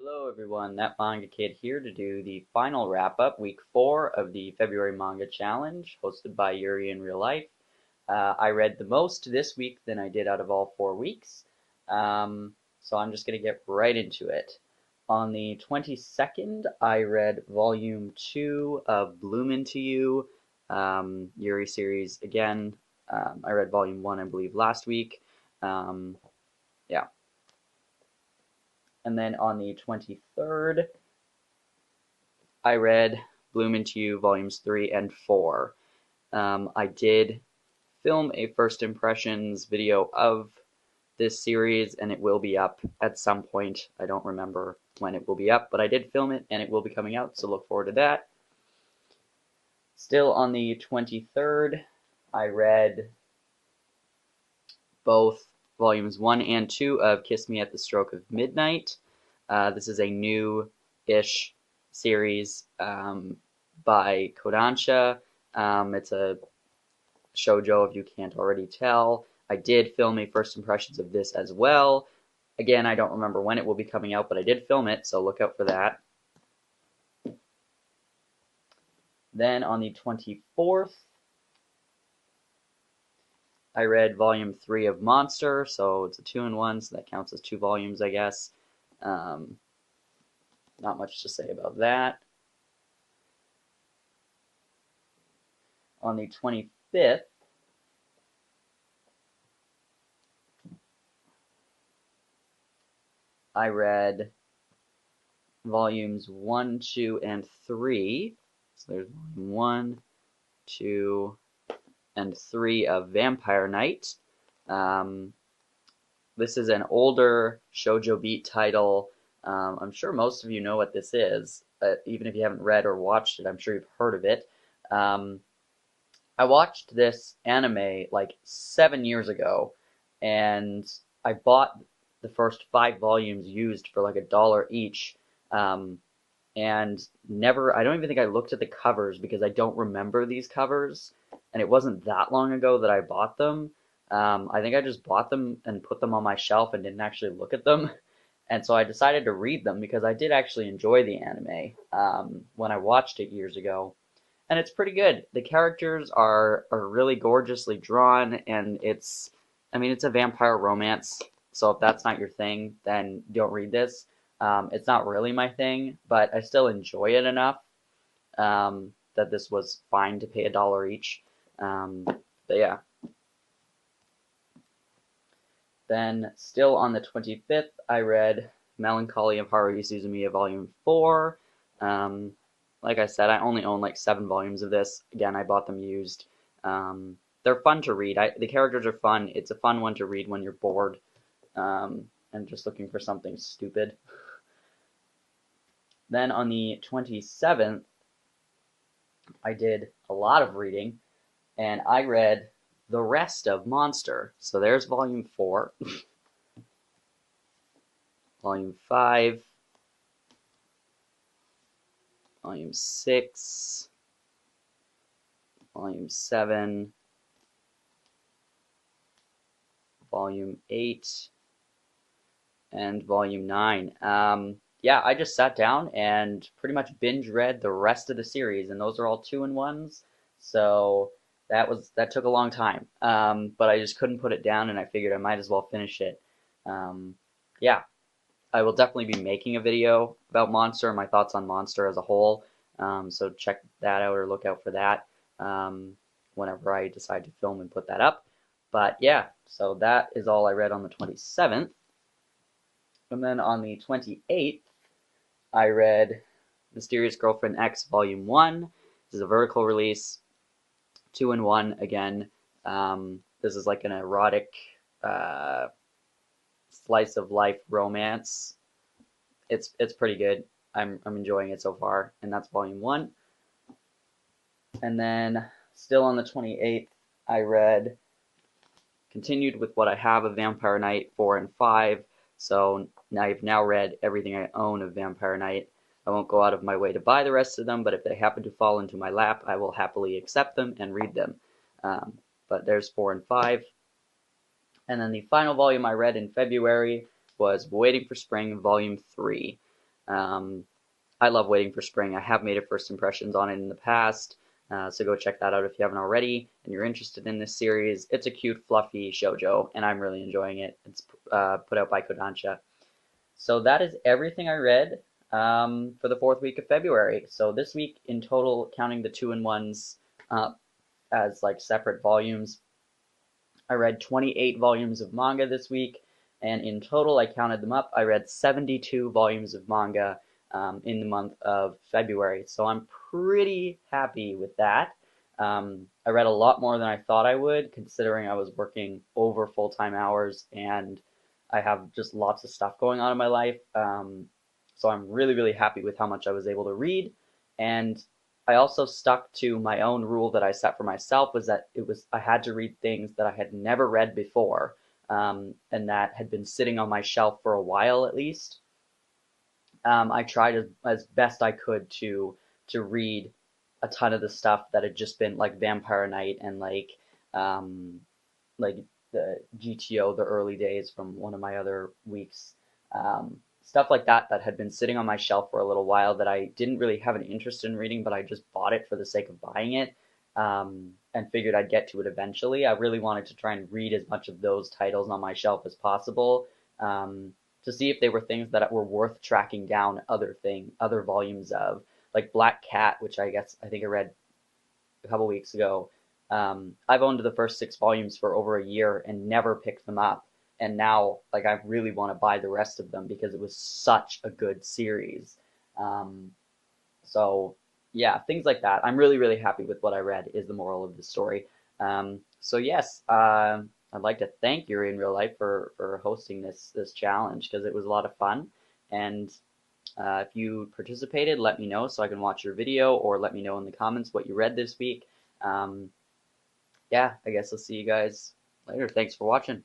Hello everyone, that Manga Kid here to do the final wrap-up, week 4 of the February Manga Challenge, hosted by Yuri in Real Life. I read the most this week than I did out of all 4 weeks, so I'm just going to get right into it. On the 22nd, I read Volume 2 of Bloom Into You, Yuri series again. I read Volume 1, I believe, last week. Yeah. And then on the 23rd, I read Bloom Into You Volumes 3 and 4. I did film a first impressions video of this series, and it will be up at some point. I don't remember when it will be up, but I did film it, and it will be coming out, so look forward to that. Still on the 23rd, I read both Volumes 1 and 2 of Kiss Me at the Stroke of Midnight. This is a new-ish series by Kodansha. It's a shoujo, if you can't already tell. I did film a first impressions of this as well. Again, I don't remember when it will be coming out, but I did film it, so look out for that. Then on the 24th, I read Volume 3 of Monster, so it's a 2-in-1, so that counts as 2 volumes, I guess. Not much to say about that. On the 25th, I read Volumes 1, 2, and 3. So there's Volume 1, 2, and 3 of Vampire Knight. This is an older shoujo beat title. I'm sure most of you know what this is, but even if you haven't read or watched it, I'm sure you've heard of it. I watched this anime like 7 years ago, and I bought the first 5 volumes used for like $1 each, and I don't even think I looked at the covers because I don't remember these covers, and it wasn't that long ago that I bought them. I think I just bought them and put them on my shelf and didn't actually look at them. And so I decided to read them because I did actually enjoy the anime when I watched it years ago. And it's pretty good. The characters are really gorgeously drawn, and it's a vampire romance. So if that's not your thing, then don't read this. It's not really my thing, but I still enjoy it enough that this was fine to pay $1 each. But yeah. Then, still on the 25th, I read Melancholy of Haruhi Suzumiya Volume 4. Like I said, I only own like 7 volumes of this. Again, I bought them used. They're fun to read. The characters are fun. It's a fun one to read when you're bored and just looking for something stupid. Then on the 27th, I did a lot of reading, and I read the rest of Monster. So there's Volume 4, Volume 5, Volume 6, Volume 7, Volume 8, and Volume 9. Yeah, I just sat down and pretty much binge read the rest of the series, and those are all 2-in-1s, so that took a long time. But I just couldn't put it down, and I figured I might as well finish it. Yeah, I will definitely be making a video about Monster and my thoughts on Monster as a whole, so check that out or look out for that whenever I decide to film and put that up. But yeah, so that is all I read on the 27th. And then on the 28th, I read Mysterious Girlfriend X Volume 1. This is a vertical release, 2-in-1 again. This is like an erotic slice of life romance. It's pretty good. I'm enjoying it so far, and that's Volume 1. And then still on the 28th, I continued with what I have of Vampire Knight 4 and 5. So I've now read everything I own of Vampire Knight. I won't go out of my way to buy the rest of them, but if they happen to fall into my lap, I will happily accept them and read them. But there's 4 and 5. And then the final volume I read in February was Waiting for Spring, Volume 3. I love waiting for spring. I have made a first impressions on it in the past, so go check that out if you haven't already and you're interested in this series. It's a cute, fluffy shoujo, and I'm really enjoying it. It's put out by Kodansha. So that is everything I read for the fourth week of February. So this week in total, counting the two-in-ones as like separate volumes, I read 28 volumes of manga this week, and in total, I counted them up. I read 72 volumes of manga in the month of February. So I'm pretty happy with that. I read a lot more than I thought I would, considering I was working over full-time hours and I have just lots of stuff going on in my life. So I'm really, really happy with how much I was able to read. And I also stuck to my own rule that I set for myself, was that I had to read things that I had never read before, and that had been sitting on my shelf for a while at least. I tried as best I could to read a ton of the stuff that had just been like Vampire Knight and like the GTO, the early days from one of my other weeks. Stuff like that that had been sitting on my shelf for a little while that I didn't really have an interest in reading, but I just bought it for the sake of buying it, and figured I'd get to it eventually. I really wanted to try and read as much of those titles on my shelf as possible, to see if they were things that were worth tracking down other volumes of, like Black Cat, which I think I read a couple weeks ago. I've owned the first 6 volumes for over a year and never picked them up. And now, like, I really want to buy the rest of them because it was such a good series. Um, so, yeah, things like that. I'm really, really happy with what I read, is the moral of the story. So, yes, I'd like to thank Yuri in Real Life for hosting this challenge because it was a lot of fun. And if you participated, let me know so I can watch your video, or let me know in the comments what you read this week. Yeah, I guess I'll see you guys later. Thanks for watching.